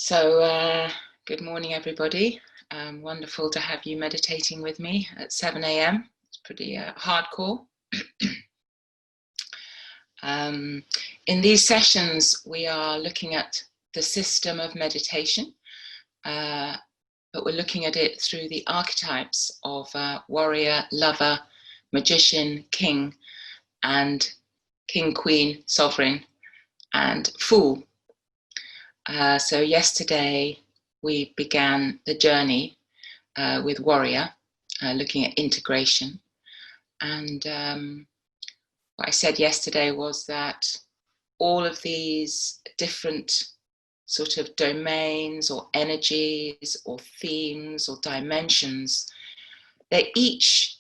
Good morning, everybody. Wonderful to have you meditating with me at 7 a.m. It's pretty hardcore. In these sessions, we are looking at the system of meditation, but we're looking at it through the archetypes of warrior, lover, magician, king, and king, queen, sovereign, and fool. So yesterday we began the journey with warrior, looking at integration. And what I said yesterday was that all of these different sort of domains or energies or themes or dimensions, they're each,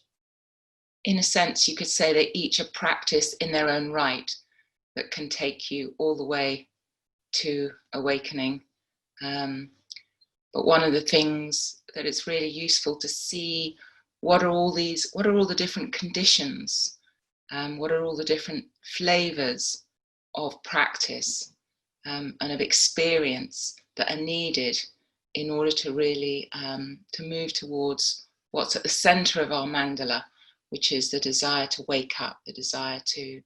in a sense, you could say they're each a practice in their own right that can take you all the way to awakening. But one of the things that it's really useful to see, what are all the different conditions, what are all the different flavors of practice and of experience that are needed in order to really to move towards what's at the center of our mandala, which is the desire to wake up, the desire to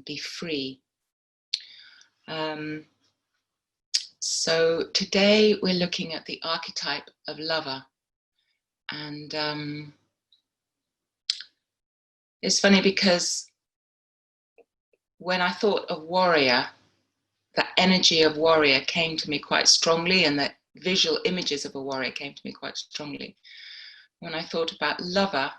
be free. So today we're looking at the archetype of lover, and it's funny because when I thought of warrior, the energy of warrior came to me quite strongly, and the visual images of a warrior came to me quite strongly. When I thought about lover,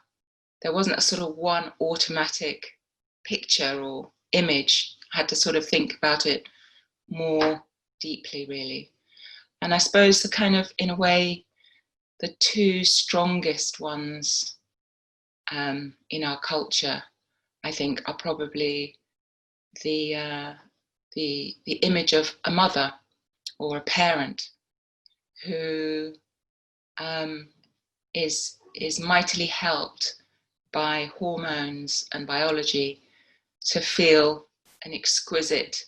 there wasn't a sort of one automatic picture or image. I had to sort of think about it more deeply, really. And I suppose the kind of, in a way, the two strongest ones in our culture, I think, are probably the image of a mother or a parent who is mightily helped by hormones and biology to feel an exquisite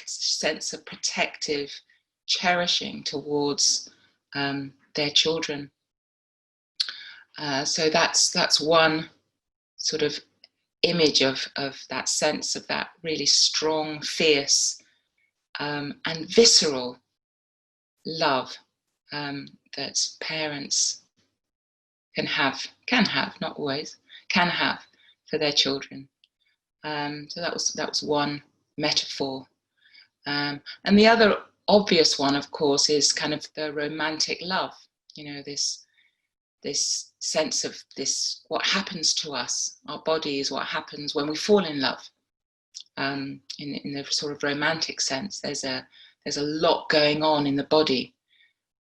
sense of protective cherishing towards their children. So that's one sort of image of that sense of that really strong, fierce and visceral love that parents can have, not always, can have for their children. So that was one metaphor. And the other obvious one, of course, is kind of the romantic love, this sense of this, what happens to us, our bodies, what happens when we fall in love. In the sort of romantic sense, there's a lot going on in the body.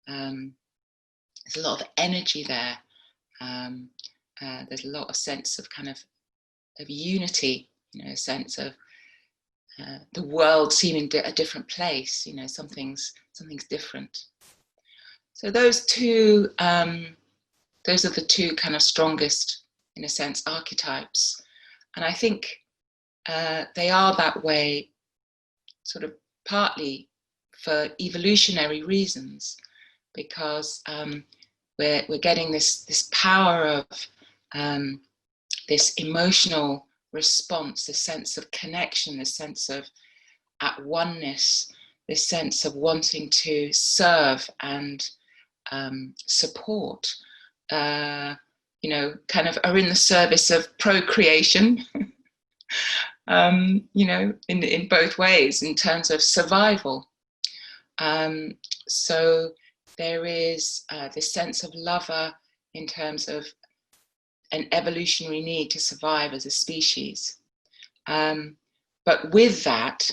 There's a lot of energy there. There's a lot of sense of kind of unity, a sense of the world seeming a different place, something's different. So those are the two kind of strongest, in a sense, archetypes. And I think they are that way sort of partly for evolutionary reasons, because we're getting this power of this emotional response, this sense of connection, this sense of at oneness, this sense of wanting to serve and support, kind of are in the service of procreation, in both ways, in terms of survival. So there is this sense of lover in terms of an evolutionary need to survive as a species. But with that,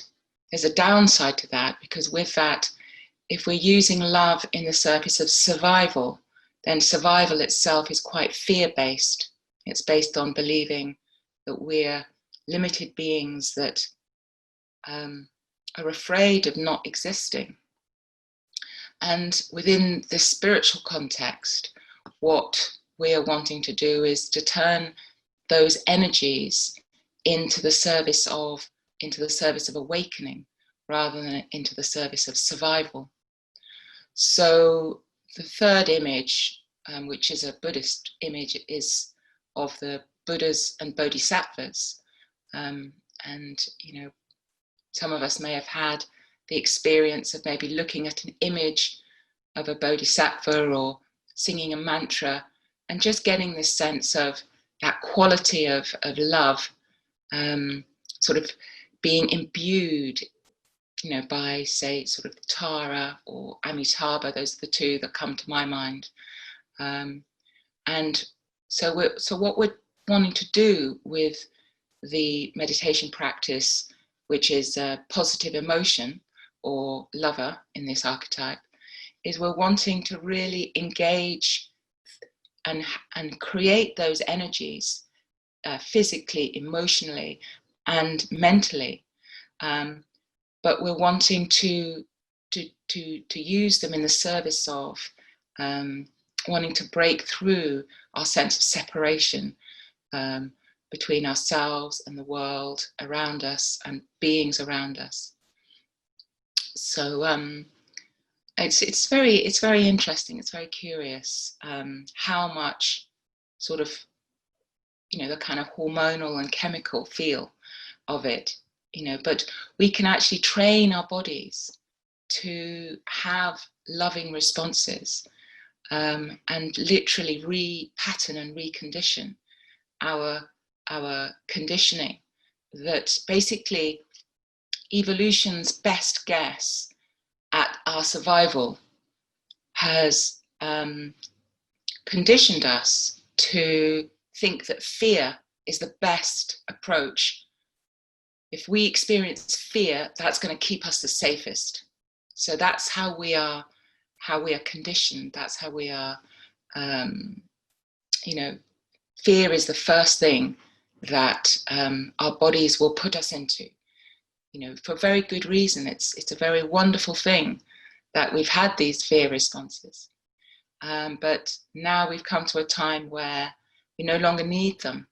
there's a downside to that, because with that, if we're using love in the service of survival, then survival itself is quite fear-based. It's based on believing that we're limited beings that are afraid of not existing. And within this spiritual context, what we are wanting to do is to turn those energies into the service of awakening, rather than into the service of survival. So the third image, which is a Buddhist image, is of the Buddhas and Bodhisattvas. And, you know, some of us may have had the experience of maybe looking at an image of a Bodhisattva or singing a mantra and just getting this sense of that quality of love, sort of being imbued, you know, by, say, sort of Tara or Amitabha. Those are the two that come to my mind. And so what we're wanting to do with the meditation practice, which is positive emotion or lover in this archetype, is we're wanting to really engage and create those energies physically, emotionally, and mentally. But we're wanting to use them in the service of wanting to break through our sense of separation between ourselves and the world around us and beings around us. So it's very interesting. It's very curious how much sort of, you know, the kind of hormonal and chemical feel of it, you know, but we can actually train our bodies to have loving responses and literally re-pattern and recondition our conditioning, that basically evolution's best guess at our survival has conditioned us to think that fear is the best approach. If we experience fear, that's going to keep us the safest. So that's how we are conditioned. That's how we are, you know, fear is the first thing that our bodies will put us into, you know, for very good reason. It's a very wonderful thing that we've had these fear responses. But now we've come to a time where we no longer need them.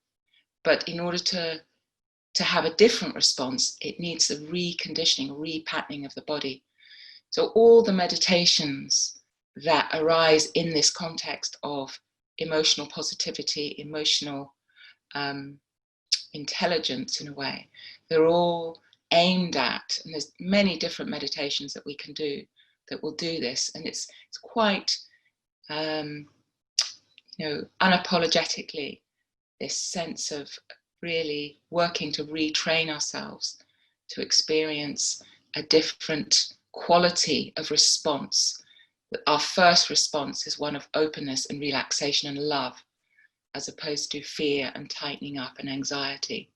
But in order to have a different response, it needs the reconditioning, repatterning of the body. So all the meditations that arise in this context of emotional positivity, emotional intelligence in a way, they're all aimed at, and there's many different meditations that we can do that will do this, and it's quite you know, unapologetically, this sense of really working to retrain ourselves to experience a different quality of response. Our first response is one of openness and relaxation and love, as opposed to fear and tightening up and anxiety.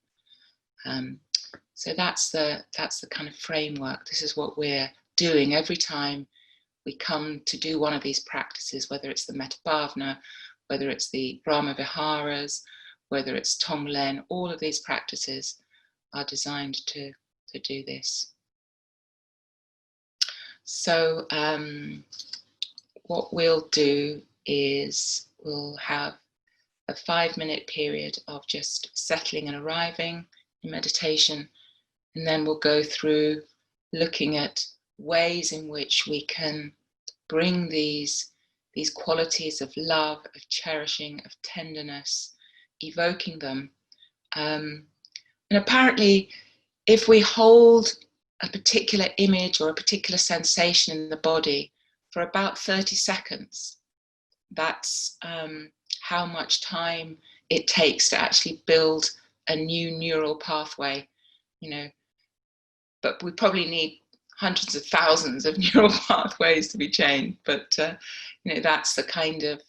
So that's the kind of framework. This is what we're doing every time we come to do one of these practices, whether it's the Metta Bhavana, whether it's the Brahma Viharas, whether it's Tonglen. All of these practices are designed to do this. So what we'll do is we'll have a 5-minute period of just settling and arriving in meditation, and then we'll go through looking at ways in which we can bring these qualities of love, of cherishing, of tenderness, evoking them. And apparently, if we hold a particular image or a particular sensation in the body for about 30 seconds, that's how much time it takes to actually build a new neural pathway, you know. But we probably need hundreds of thousands of neural pathways to be changed. But you know, that's the kind of,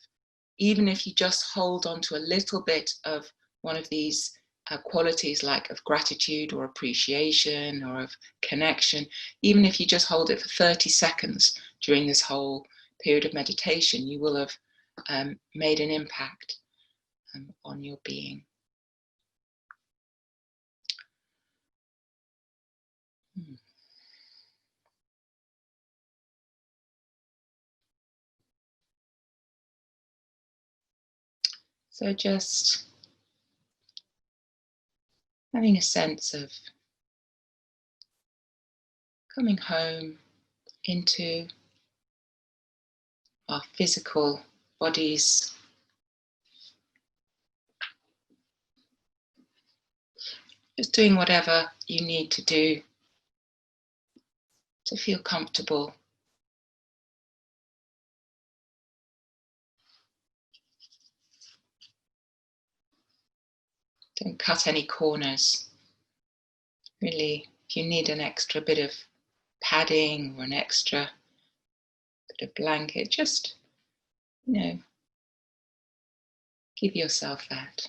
even if you just hold on to a little bit of one of these qualities, like of gratitude or appreciation or of connection, even if you just hold it for 30 seconds during this whole period of meditation, you will have made an impact on your being. So just having a sense of coming home into our physical bodies, just doing whatever you need to do to feel comfortable. Don't cut any corners. Really, if you need an extra bit of padding or an extra bit of blanket, just, give yourself that.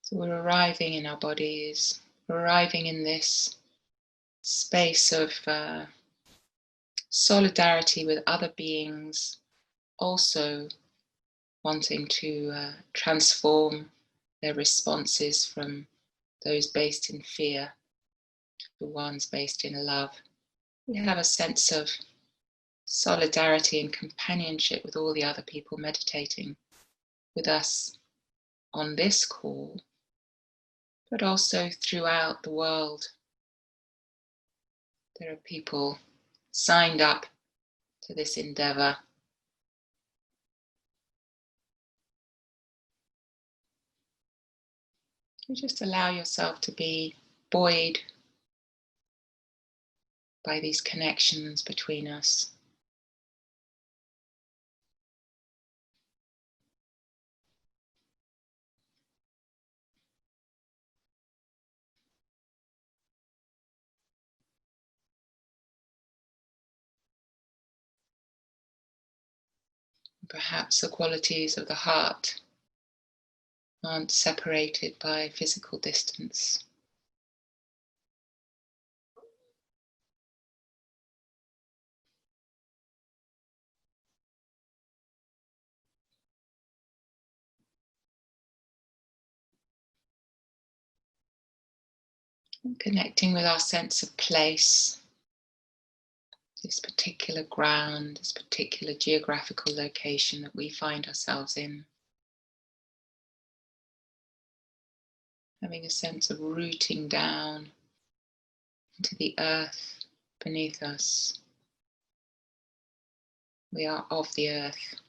So we're arriving in our bodies, we're arriving in this space of solidarity with other beings, also wanting to transform their responses from those based in fear to ones based in love. We have a sense of solidarity and companionship with all the other people meditating with us on this call, but also throughout the world. There are people signed up to this endeavor. You just allow yourself to be buoyed by these connections between us. Perhaps the qualities of the heart aren't separated by physical distance. And connecting with our sense of place, this particular ground, this particular geographical location that we find ourselves in. Having a sense of rooting down into the earth beneath us. We are of the earth.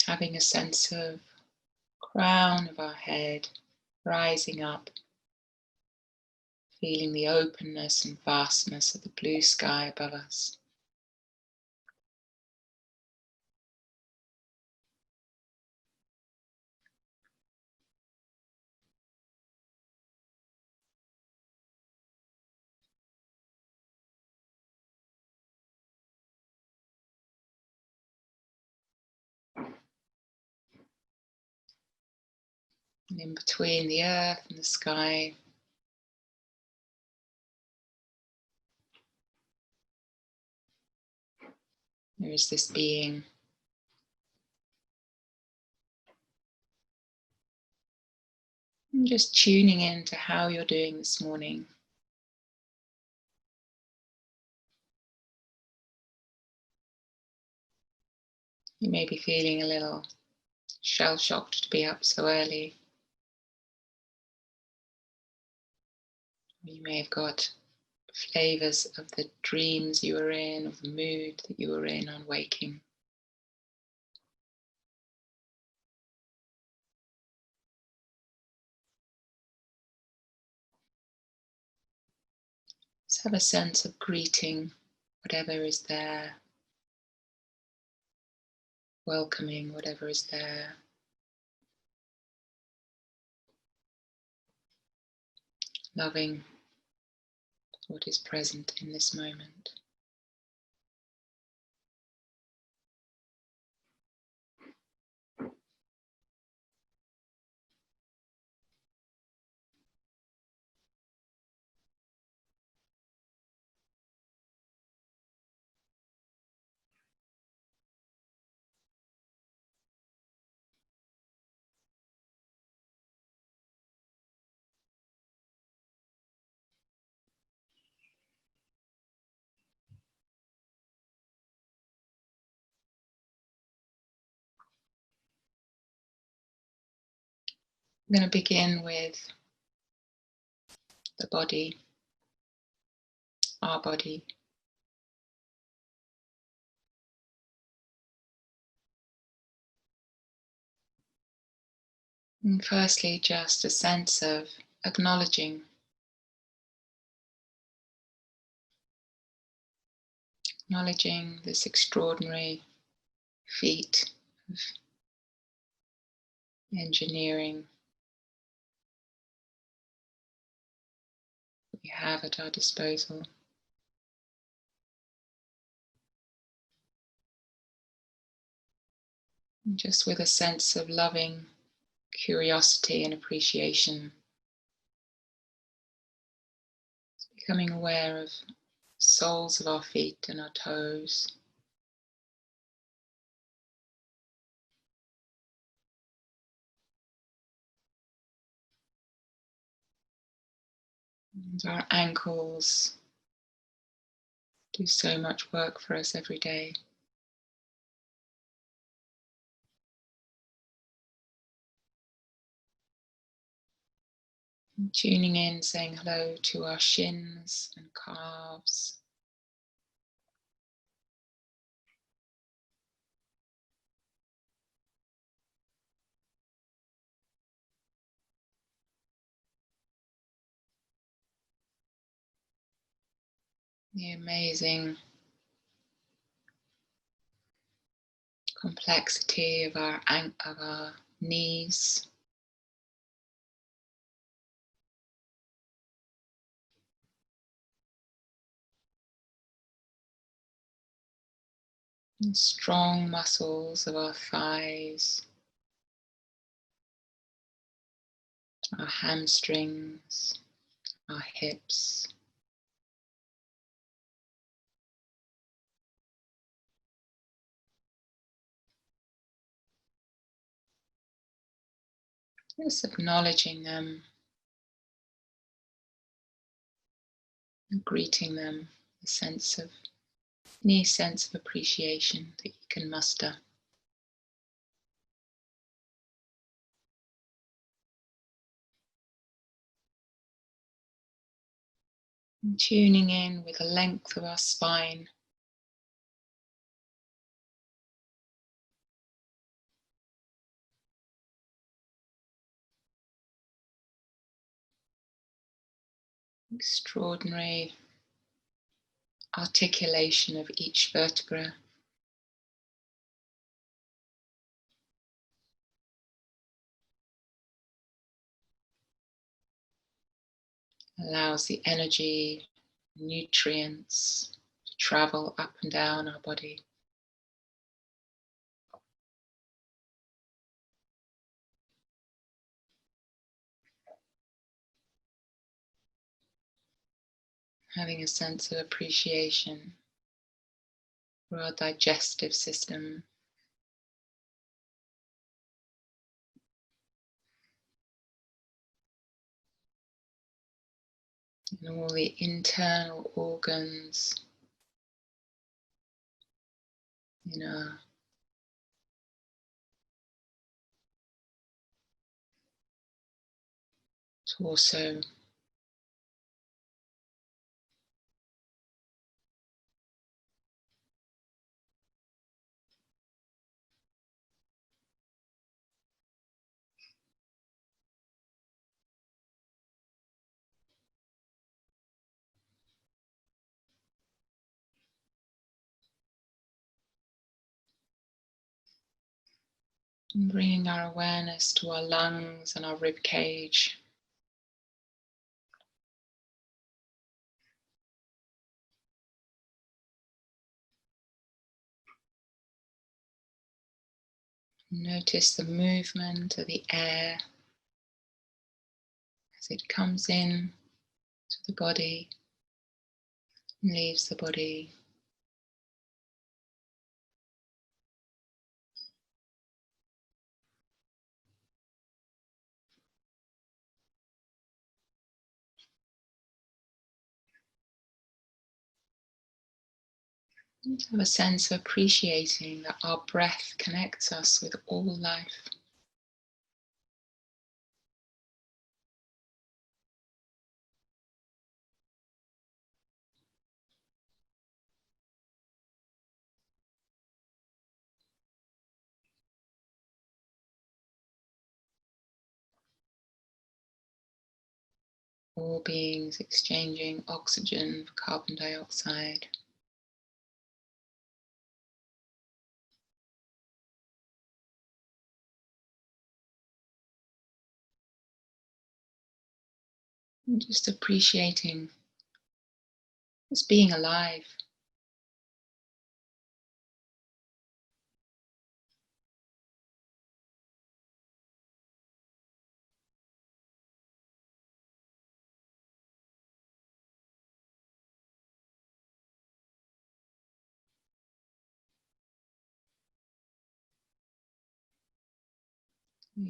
Having a sense of crown of our head rising up, feeling the openness and vastness of the blue sky above us. And in between the earth and the sky, there is this being. And just tuning in to how you're doing this morning. You may be feeling a little shell-shocked to be up so early. You may have got flavours of the dreams you were in, of the mood that you were in on waking. Just have a sense of greeting whatever is there, welcoming whatever is there, loving what is present in this moment. I'm going to begin with the body, our body. And firstly, just a sense of acknowledging this extraordinary feat of engineering we have at our disposal. And just with a sense of loving curiosity and appreciation, becoming aware of soles of our feet and our toes. And our ankles do so much work for us every day. And tuning in, saying hello to our shins and calves. The amazing complexity of our knees. And strong muscles of our thighs, our hamstrings, our hips. Just acknowledging them and greeting them, any sense of appreciation that you can muster. And tuning in with the length of our spine. Extraordinary articulation of each vertebra. Allows the energy, nutrients to travel up and down our body. Having a sense of appreciation for our digestive system. And all the internal organs in our torso. And bringing our awareness to our lungs and our rib cage. Notice the movement of the air as it comes in to the body and leaves the body. And have a sense of appreciating that our breath connects us with all life. all beings exchanging oxygen for carbon dioxide. And just appreciating just being alive.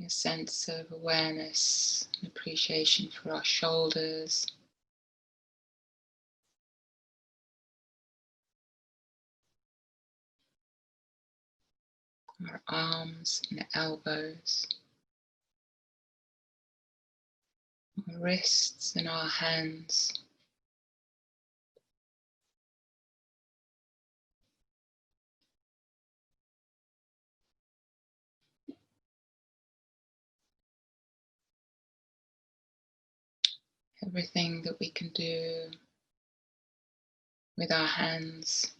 A sense of awareness and appreciation for our shoulders, our arms and elbows, our wrists and our hands. Everything that we can do with our hands.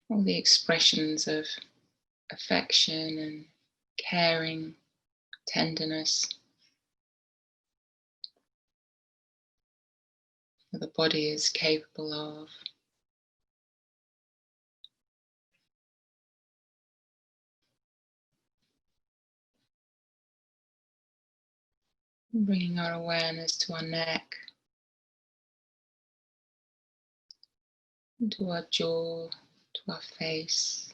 All the expressions of affection and caring, tenderness that the body is capable of. Bringing our awareness to our neck, to our jaw, to our face.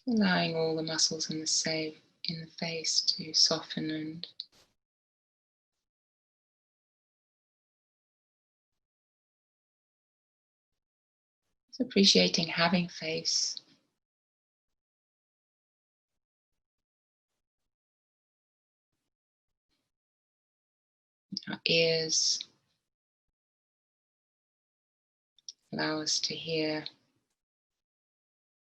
Allowing all the muscles in the face to soften and appreciating having face. Our ears allow us to hear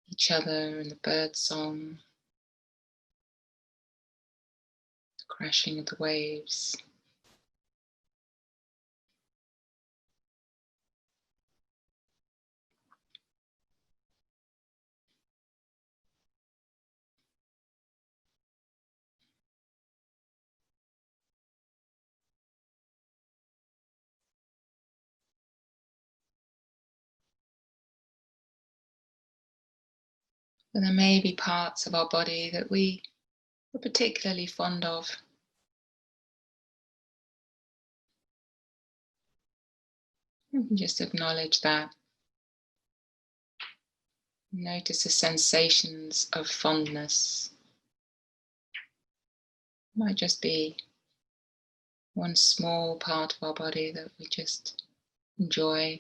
each other and the bird song, the crashing of the waves. And there may be parts of our body that we are particularly fond of. You can just acknowledge that. Notice the sensations of fondness. It might just be one small part of our body that we just enjoy.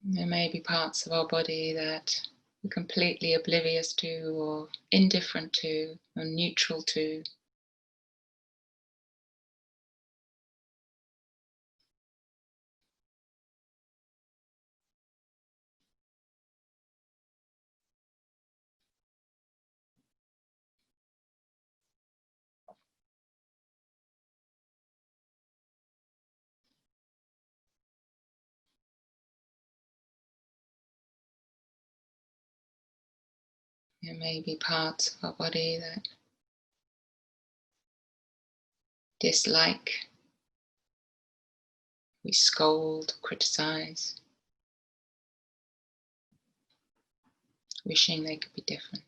There may be parts of our body that we're completely oblivious to, or indifferent to, or neutral to. There may be parts of our body that dislike, we scold, criticize, wishing they could be different.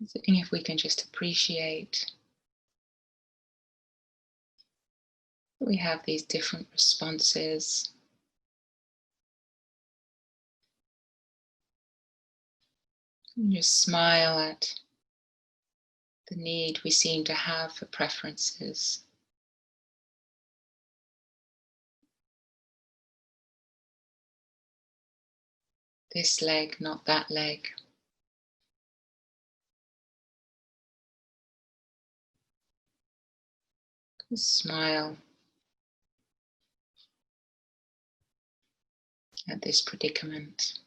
Seeing if we can just appreciate that we have these different responses. And just smile at the need we seem to have for preferences. This leg, not that leg. Just smile at this predicament.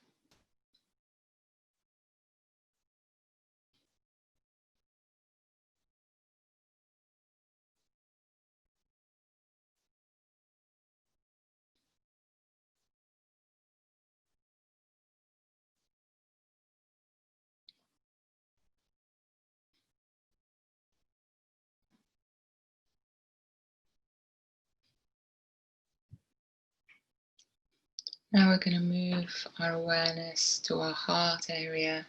Now we're going to move our awareness to our heart area.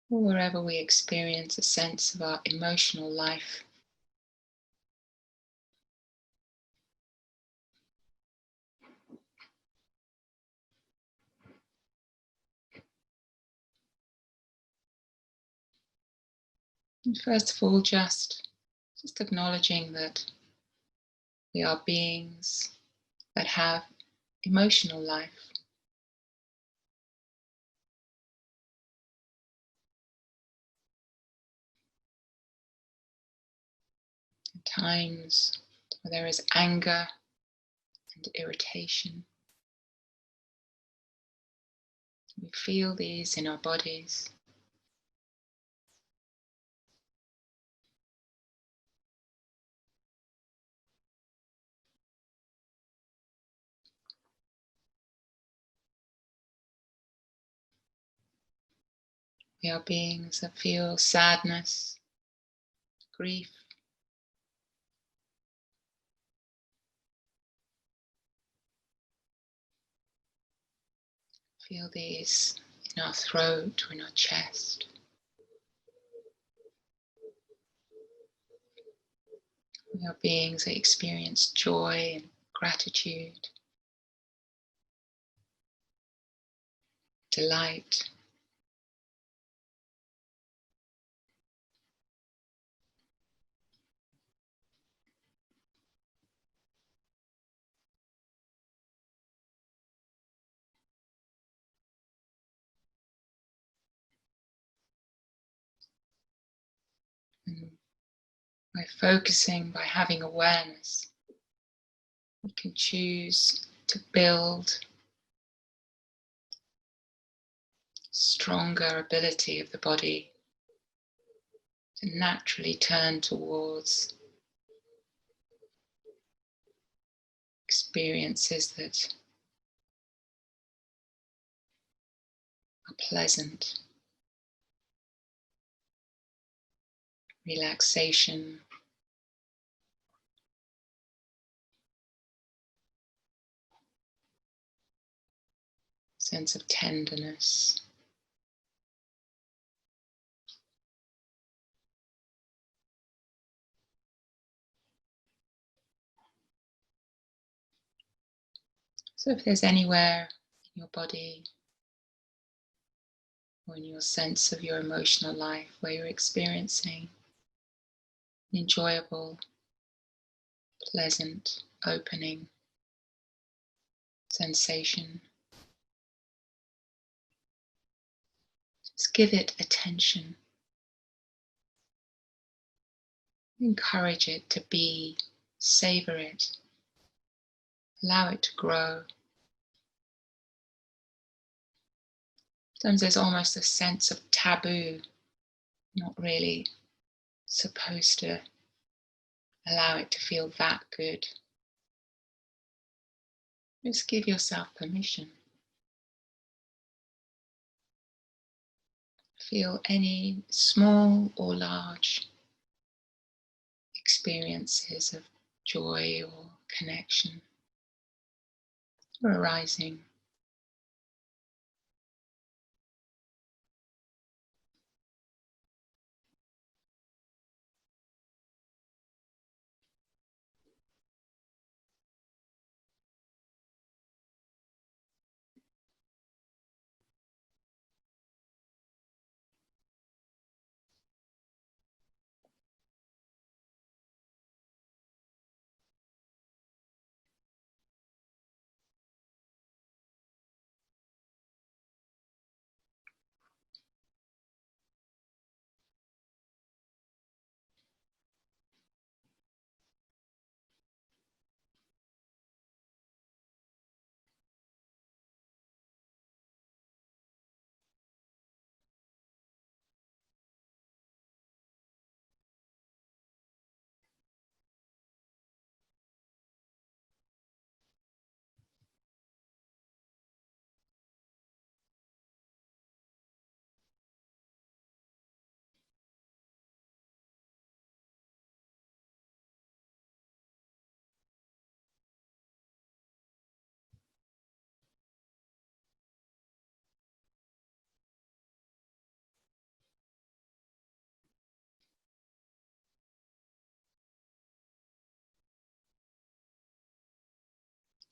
Or wherever we experience a sense of our emotional life. And first of all, just acknowledging that we are beings that have emotional life. At times where there is anger and irritation. We feel these in our bodies. We are beings that feel sadness, grief, feel these in our throat or in our chest. We are beings that experience joy and gratitude, delight. And by focusing, by having awareness, we can choose to build stronger ability of the body to naturally turn towards experiences that are pleasant, relaxation, sense of tenderness. So if there's anywhere in your body or in your sense of your emotional life where you're experiencing an enjoyable, pleasant, opening sensation, just give it attention. Encourage it to be, savor it, allow it to grow. Sometimes there's almost a sense of taboo, not really supposed to allow it to feel that good. Just give yourself permission. Feel any small or large experiences of joy or connection arising.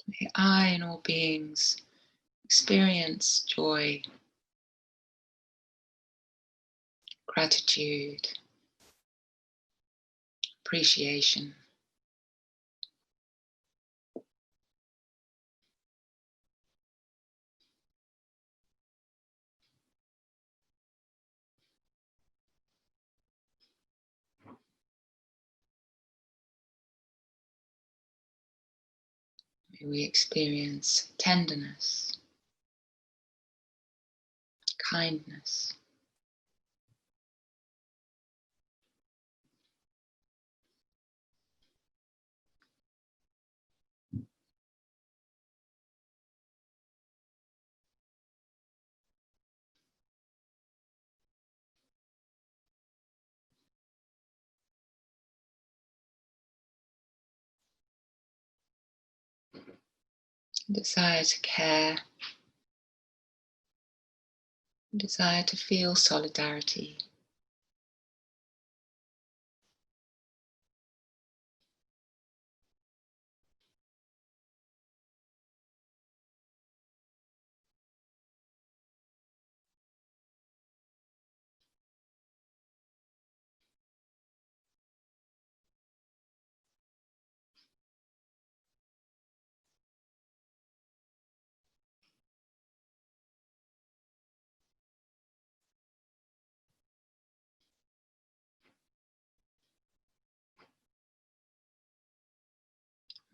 May I and all beings experience joy, gratitude, appreciation. May we experience tenderness, kindness, desire to care, desire to feel solidarity.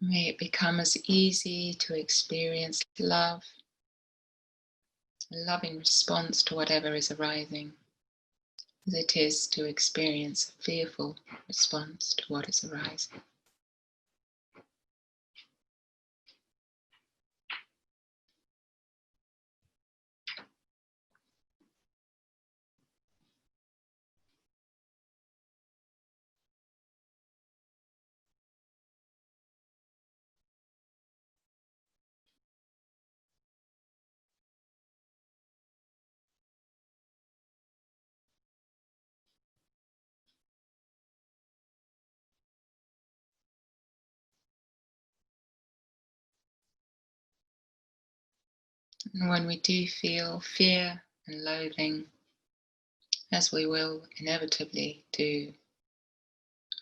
May it become as easy to experience love, a loving response to whatever is arising, as it is to experience a fearful response to what is arising. And when we do feel fear and loathing, as we will inevitably do,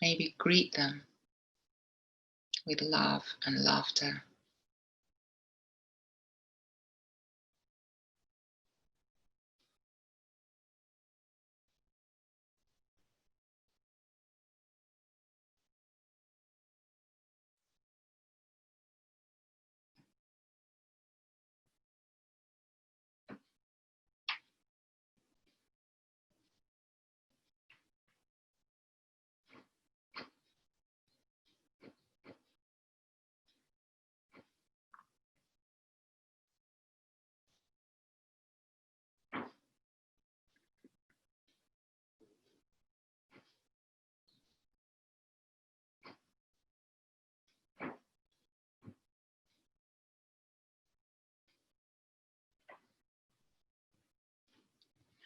maybe greet them with love and laughter.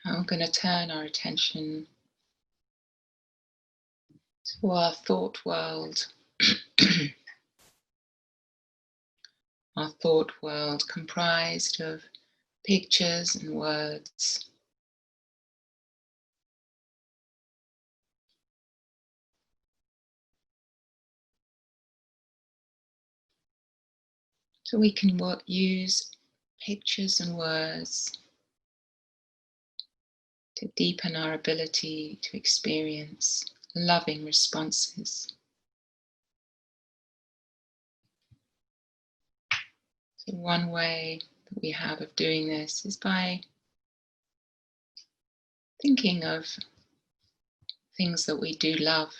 Now we're going to turn our attention to our thought world. Our thought world comprised of pictures and words. So we can use pictures and words to deepen our ability to experience loving responses. So one way that we have of doing this is by thinking of things that we do love.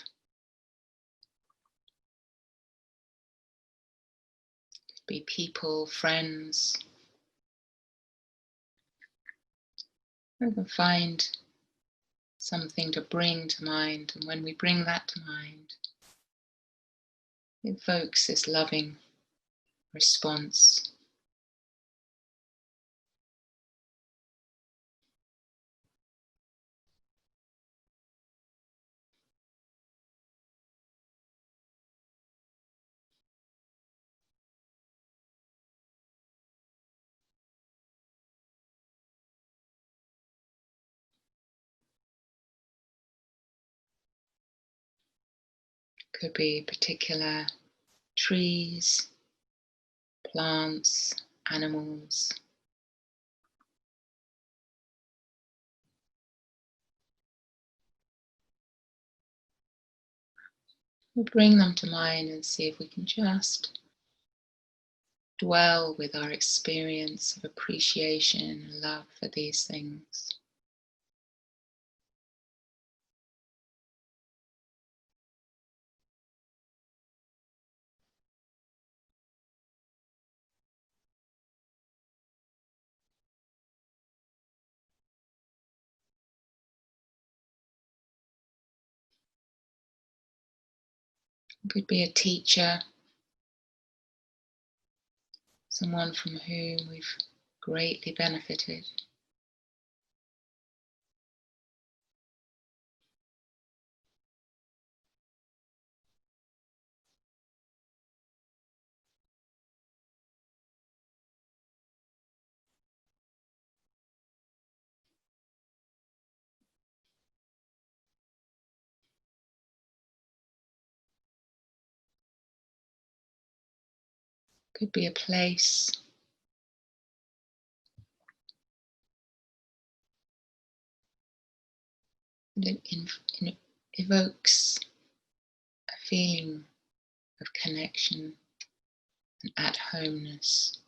It could be people, friends. We can find something to bring to mind, and when we bring that to mind, it evokes this loving response. Could be particular trees, plants, animals. We'll bring them to mind and see if we can just dwell with our experience of appreciation and love for these things. It could be a teacher, someone from whom we've greatly benefited. Could be a place. And it evokes a feeling of connection and at-homeness.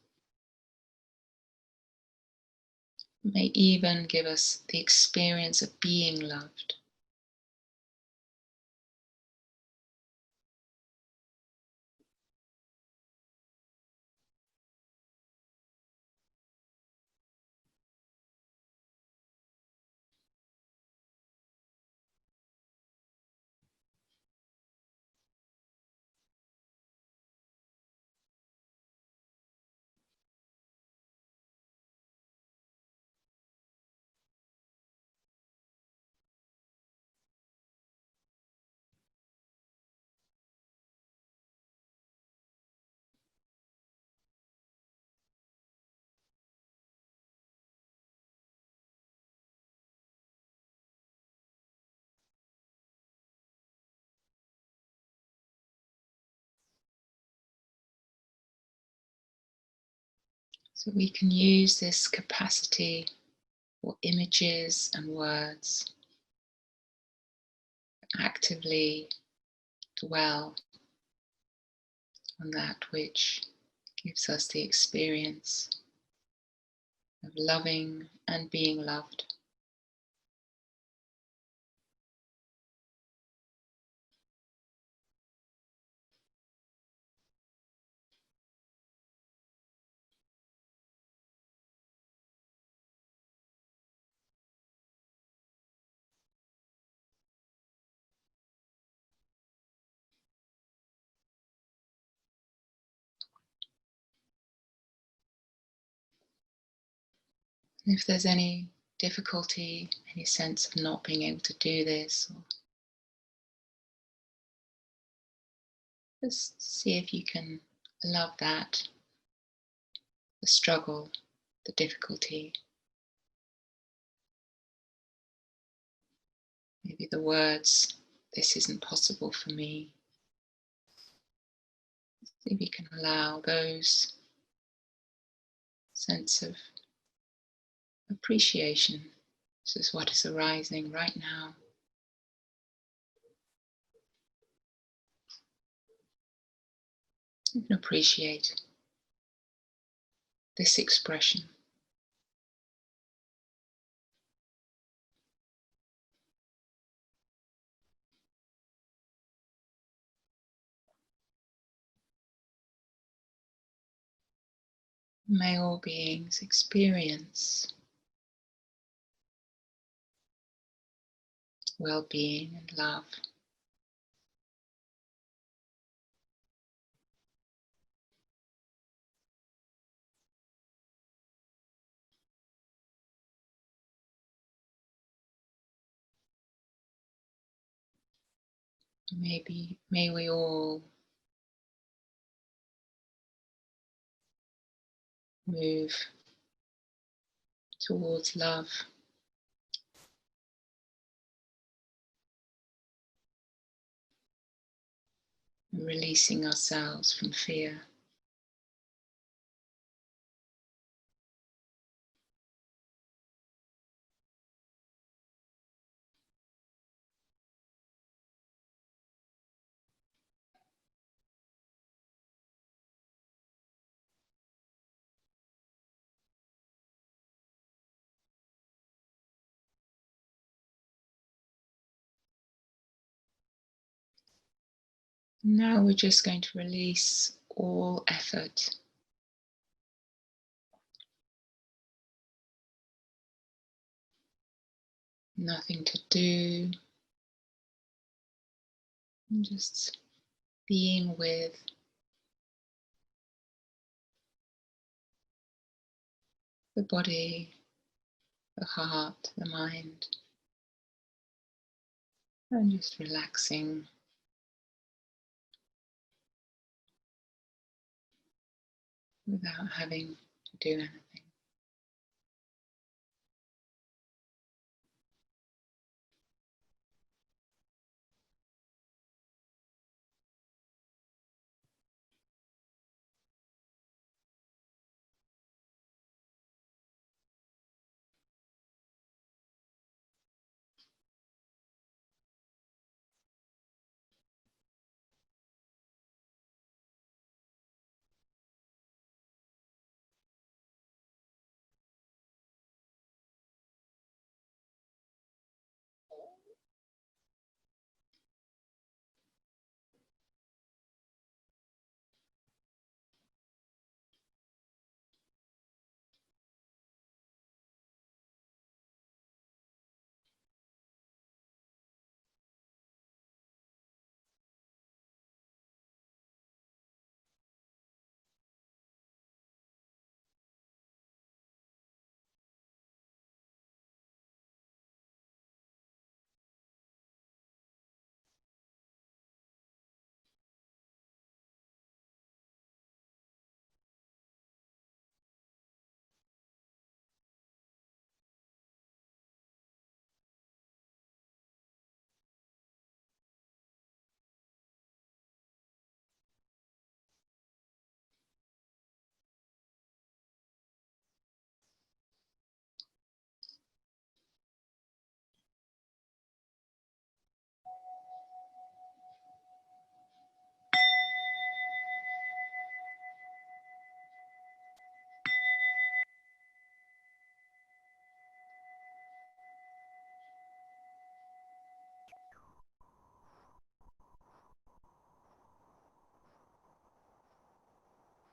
It may even give us the experience of being loved. So we can use this capacity for images and words, actively dwell on that which gives us the experience of loving and being loved. And if there's any difficulty, any sense of not being able to do this, or just see if you can love that, the struggle, the difficulty, maybe the words, "This isn't possible for me." See if you can allow those sense of appreciation. This is what is arising right now. You can appreciate this expression. May all beings experience well-being and love. May we all move towards love, and releasing ourselves from fear. Now we're just going to release all effort. Nothing to do. And just being with the body, the heart, the mind, and just relaxing. Without having to do anything.